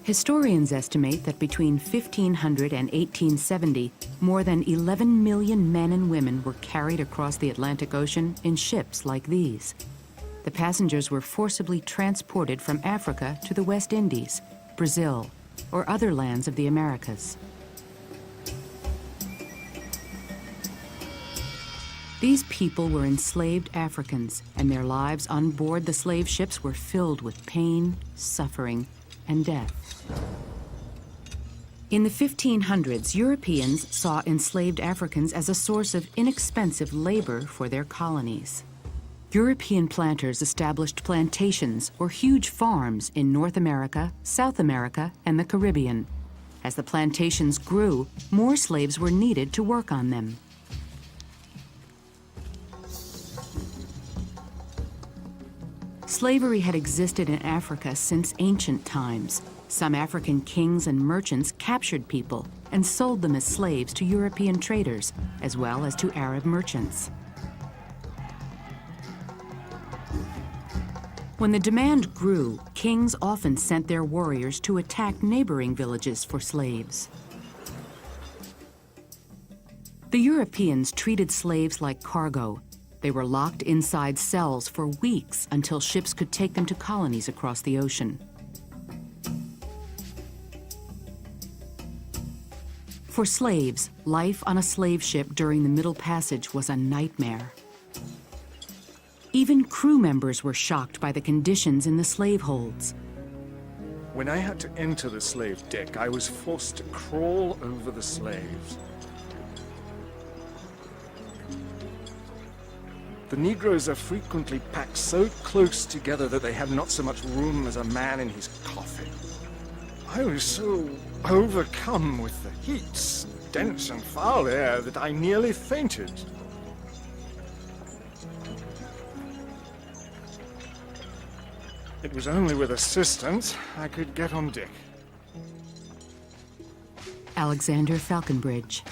Historians estimate that between 1500 and 1870, more than 11 million men and women were carried across the Atlantic Ocean in ships like these. The passengers were forcibly transported from Africa to the West Indies, Brazil, or other lands of the Americas. These people were enslaved Africans, and their lives on board the slave ships were filled with pain, suffering, and death. In the 1500s, Europeans saw enslaved Africans as a source of inexpensive labor for their colonies. European planters established plantations or huge farms in North America, South America, and the Caribbean. As the plantations grew, more slaves were needed to work on them. Slavery had existed in Africa since ancient times. Some African kings and merchants captured people and sold them as slaves to European traders, as well as to Arab merchants. When the demand grew, kings often sent their warriors to attack neighboring villages for slaves. The Europeans treated slaves like cargo. They were locked inside cells for weeks until ships could take them to colonies across the ocean. For slaves, life on a slave ship during the Middle Passage was a nightmare. Even crew members were shocked by the conditions in the slave holds. When I had to enter the slave deck, I was forced to crawl over the slaves. The Negroes are frequently packed so close together that they have not so much room as a man in his coffin. I was so overcome with the heat, dense and foul air that I nearly fainted. It was only with assistance I could get on deck. Alexander Falconbridge.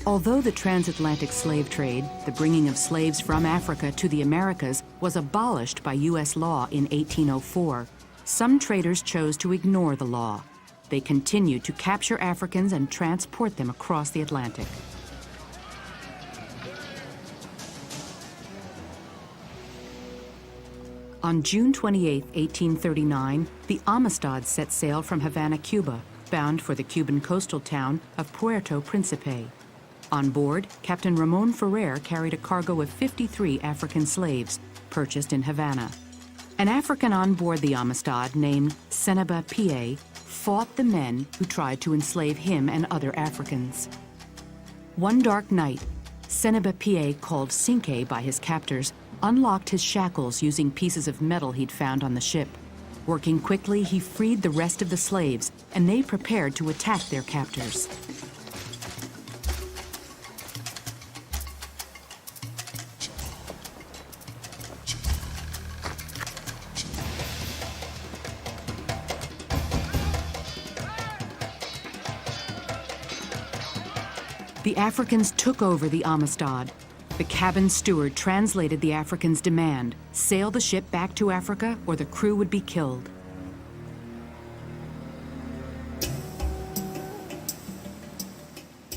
Although the transatlantic slave trade, the bringing of slaves from Africa to the Americas, was abolished by U.S. law in 1804, some traders chose to ignore the law. They continued to capture Africans and transport them across the Atlantic. On June 28, 1839, the Amistad set sail from Havana, Cuba, bound for the Cuban coastal town of Puerto Principe. On board, Captain Ramon Ferrer carried a cargo of 53 African slaves, purchased in Havana. An African on board the Amistad named Seneba Pie fought the men who tried to enslave him and other Africans. One dark night, Seneba Pie, called Cinque by his captors, unlocked his shackles using pieces of metal he'd found on the ship. Working quickly, he freed the rest of the slaves, and they prepared to attack their captors. The Africans took over the Amistad. The cabin steward translated the Africans' demand: sail the ship back to Africa or the crew would be killed.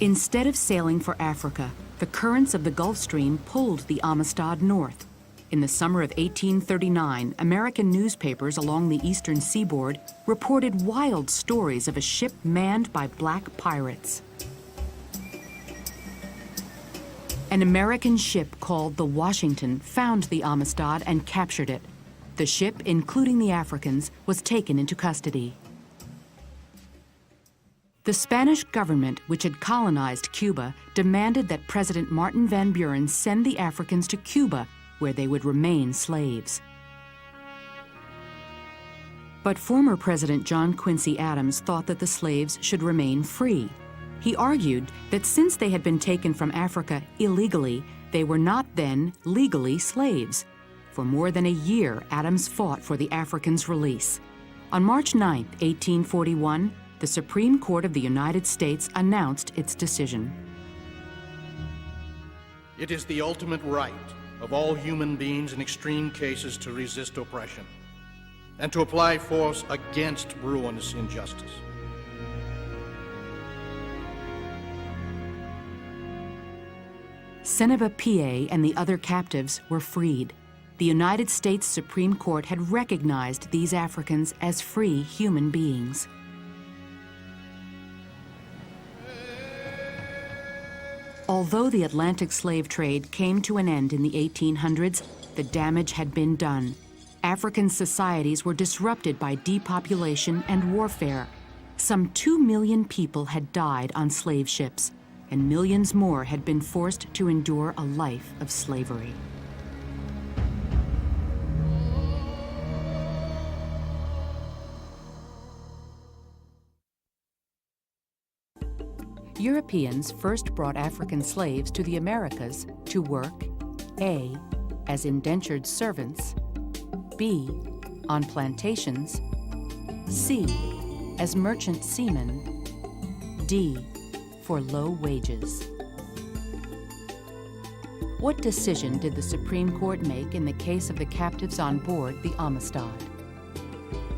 Instead of sailing for Africa, the currents of the Gulf Stream pulled the Amistad north. In the summer of 1839, American newspapers along the eastern seaboard reported wild stories of a ship manned by black pirates. An American ship called the Washington found the Amistad and captured it. The ship, including the Africans, was taken into custody. The Spanish government, which had colonized Cuba, demanded that President Martin Van Buren send the Africans to Cuba, where they would remain slaves. But former President John Quincy Adams thought that the slaves should remain free. He argued that since they had been taken from Africa illegally, they were not then legally slaves. For more than a year, Adams fought for the Africans' release. On March 9, 1841, the Supreme Court of the United States announced its decision. It is the ultimate right of all human beings in extreme cases to resist oppression. and to apply force against ruinous injustice. Seneba Pie and the other captives were freed. The United States Supreme Court had recognized these Africans as free human beings. Although the Atlantic slave trade came to an end in the 1800s, the damage had been done. African societies were disrupted by depopulation and warfare. Some 2 million people had died on slave ships, and millions more had been forced to endure a life of slavery. Europeans first brought African slaves to the Americas to work A. as indentured servants, B. on plantations, C. as merchant seamen, D. for low wages. What decision did the Supreme Court make in the case of the captives on board the Amistad?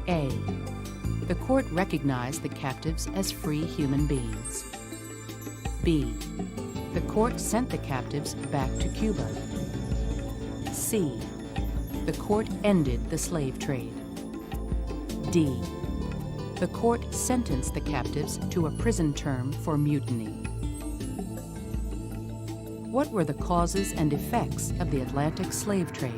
A. The court recognized the captives as free human beings. B. The court sent the captives back to Cuba. C. The court ended the slave trade. D. The court sentenced the captives to a prison term for mutiny. What were the causes and effects of the Atlantic slave trade?